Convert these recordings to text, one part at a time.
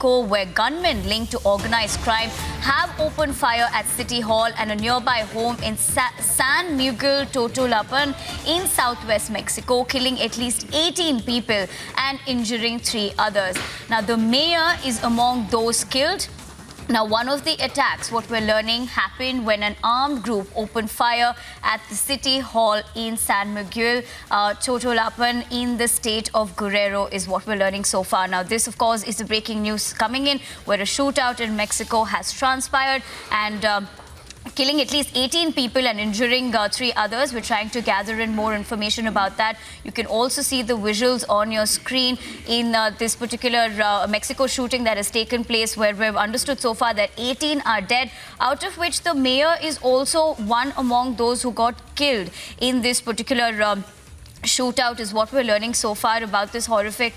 where gunmen linked to organized crime have opened fire at City Hall and a nearby home in San Miguel, Totolapan in southwest Mexico, killing at least 18 people and injuring 3 others. Now, the mayor is among those killed. Now, one of the attacks, what we're learning, happened when an armed group opened fire at the City Hall in San Miguel, Totolapan in the state of Guerrero is what we're learning so far. Now, this, of course, is the breaking news coming in where a shootout in Mexico has transpired and killing at least 18 people and injuring 3 others. We're trying to gather in more information about that. You can also see the visuals on your screen in this particular Mexico shooting that has taken place, where we've understood so far that 18 are dead, out of which the mayor is also one among those who got killed in this particular shootout is what we're learning so far about this horrific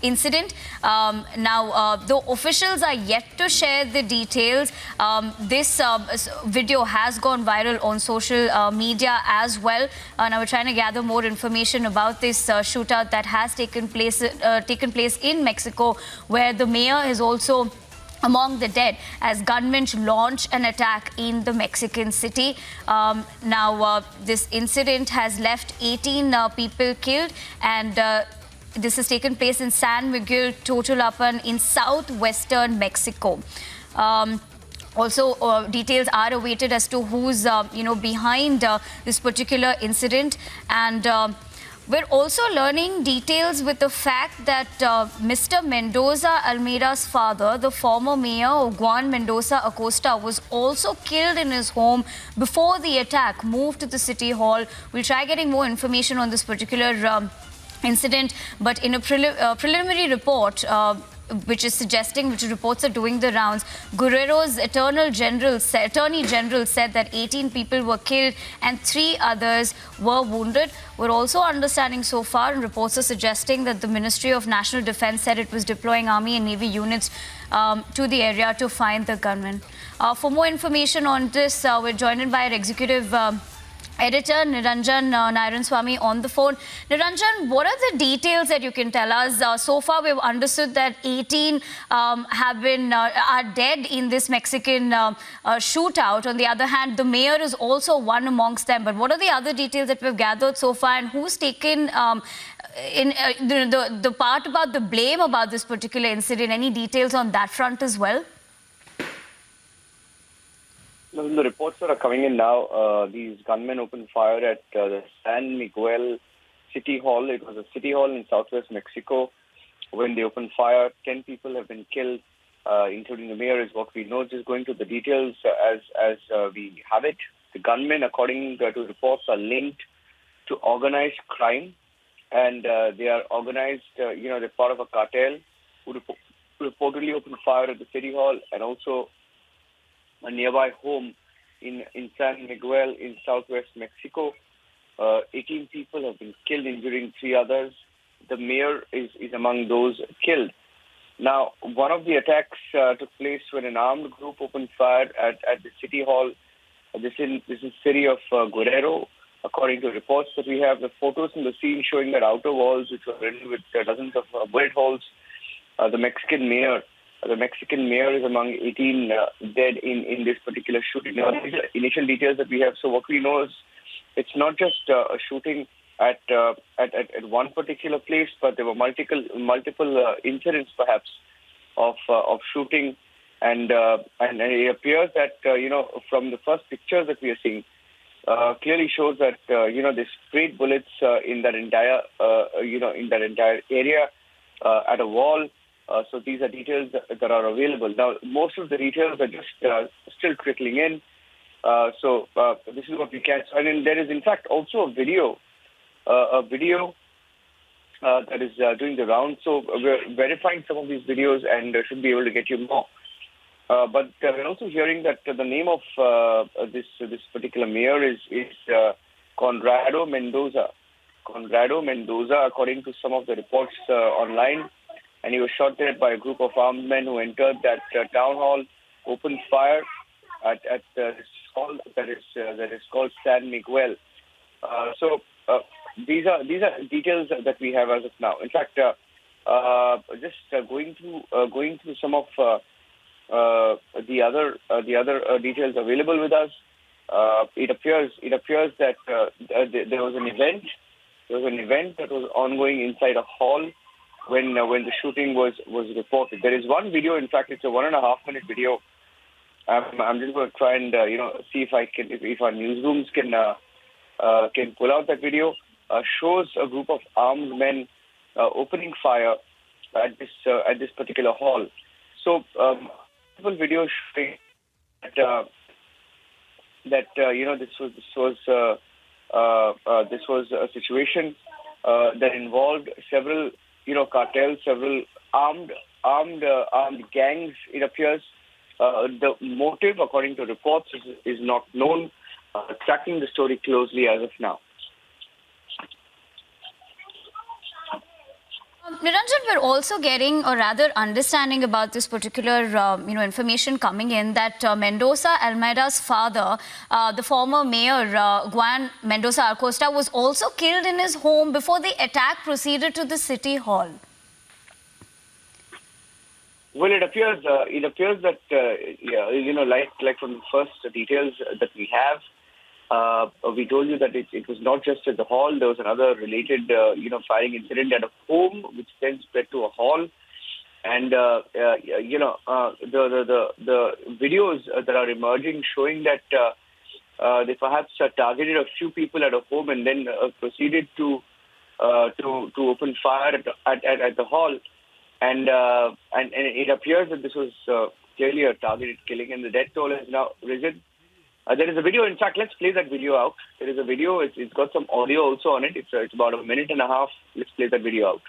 incident. Now, though officials are yet to share the details, this video has gone viral on social media as well. Now, we're trying to gather more information about this shootout that has taken place in Mexico, where the mayor is also among the dead as gunmen launch an attack in the Mexican city. This incident has left 18 people killed, and this has taken place in San Miguel, Totolapan in southwestern Mexico. Also, details are awaited as to who's behind this particular incident, and we're also learning details with the fact that Mr. Mendoza Almeida's father, the former mayor of Juan Mendoza Acosta, was also killed in his home before the attack moved to the City Hall. We'll try getting more information on this particular incident, but in a preliminary report, which reports are doing the rounds, Guerrero's Attorney General said that 18 people were killed and 3 others were wounded. We're also understanding so far, and reports are suggesting that the Ministry of National Defense said it was deploying Army and Navy units to the area to find the gunmen. For more information on this, we're joined by our executive editor Niranjan Narayanswamy on the phone. Niranjan, what are the details that you can tell us? So far, we've understood that 18 are dead in this Mexican shootout. On the other hand, the mayor is also one amongst them. But what are the other details that we've gathered so far, and who's taken the part about the blame about this particular incident? Any details on that front as well? The reports that are coming in now, these gunmen opened fire at the San Miguel City Hall. It was a city hall in southwest Mexico. When they opened fire, 10 people have been killed, including the mayor, is what we know. Just going to the details as we have it. The gunmen, according to reports, are linked to organized crime, and they are organized, they're part of a cartel who reportedly opened fire at the city hall and also a nearby home in San Miguel in southwest Mexico. 18 people have been killed, injuring 3 others. The mayor is among those killed. Now, one of the attacks took place when an armed group opened fire at the city hall. This is city of Guerrero. According to reports that we have, the photos from the scene showing that outer walls, which were riddled with dozens of bullet holes. The Mexican mayor is among 18 dead in this particular shooting. Now, these are initial details that we have. So what we know is it's not just a shooting at one particular place, but there were multiple incidents, perhaps, of shooting, and it appears that from the first pictures that we are seeing, clearly shows that they sprayed bullets in that entire area at a wall. So these are details that are available. Now, most of the details are just still trickling in. So this is what we can. And then there is, in fact, also a video that is doing the round. So we're verifying some of these videos and should be able to get you more. But we're also hearing that the name of this particular mayor is Conrado Mendoza. Conrado Mendoza, according to some of the reports online. And he was shot dead by a group of armed men who entered that town hall, opened fire at this hall that is called San Miguel. So these are details that we have as of now. In fact, just going through some of the other details available with us. It appears that there was an event. There was an event that was ongoing inside a hall when the shooting was reported. There is one video. In fact, it's a 1.5-minute video. I'm just going to try and see if our newsrooms can pull out that video. Shows a group of armed men opening fire at this particular hall. So, multiple videos showing that this was a situation that involved several cartels, several armed gangs. It appears the motive, according to reports, is not known. Tracking the story closely as of now. Niranjan, we're also getting, or rather understanding about this particular, information coming in that Mendoza Almeida's father, the former mayor, Juan Mendoza Acosta, was also killed in his home before the attack proceeded to the city hall. Well, it appears that like from the first details that we have. We told you that it was not just at the hall. There was another related, firing incident at a home, which then spread to a hall. And the videos that are emerging showing that they perhaps targeted a few people at a home and then proceeded to open fire at the hall. And it appears that this was clearly a targeted killing, and the death toll has now risen. There is a video. In fact, let's play that video out. There is a video. It's got some audio also on it. It's about 1.5 minutes. Let's play that video out.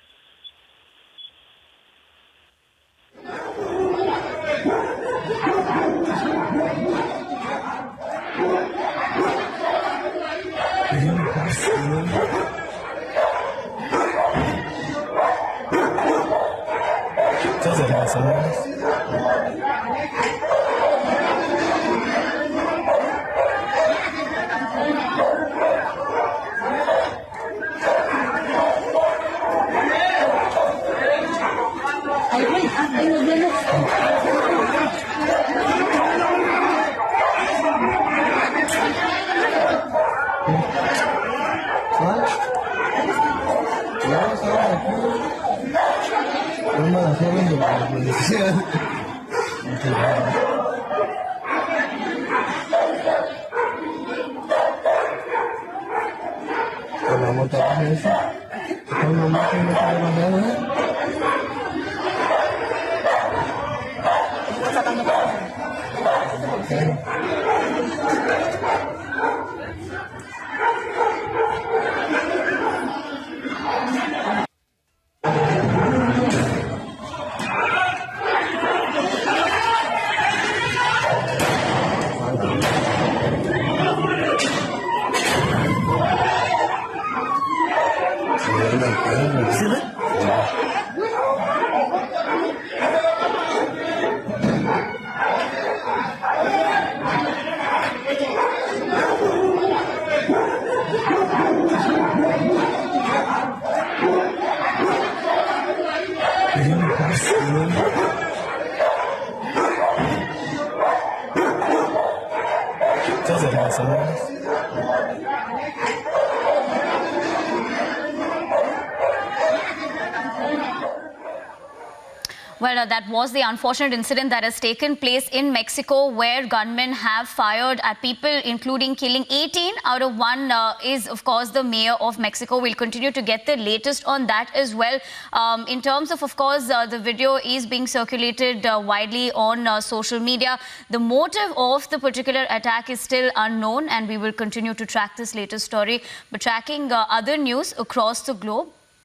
Well, that was the unfortunate incident that has taken place in Mexico, where gunmen have fired at people, including killing 18 out of one is, of course, the mayor of Mexico. We'll continue to get the latest on that as well. In terms of course, the video is being circulated widely on social media. The motive of the particular attack is still unknown, and we will continue to track this latest story. But tracking other news across the globe.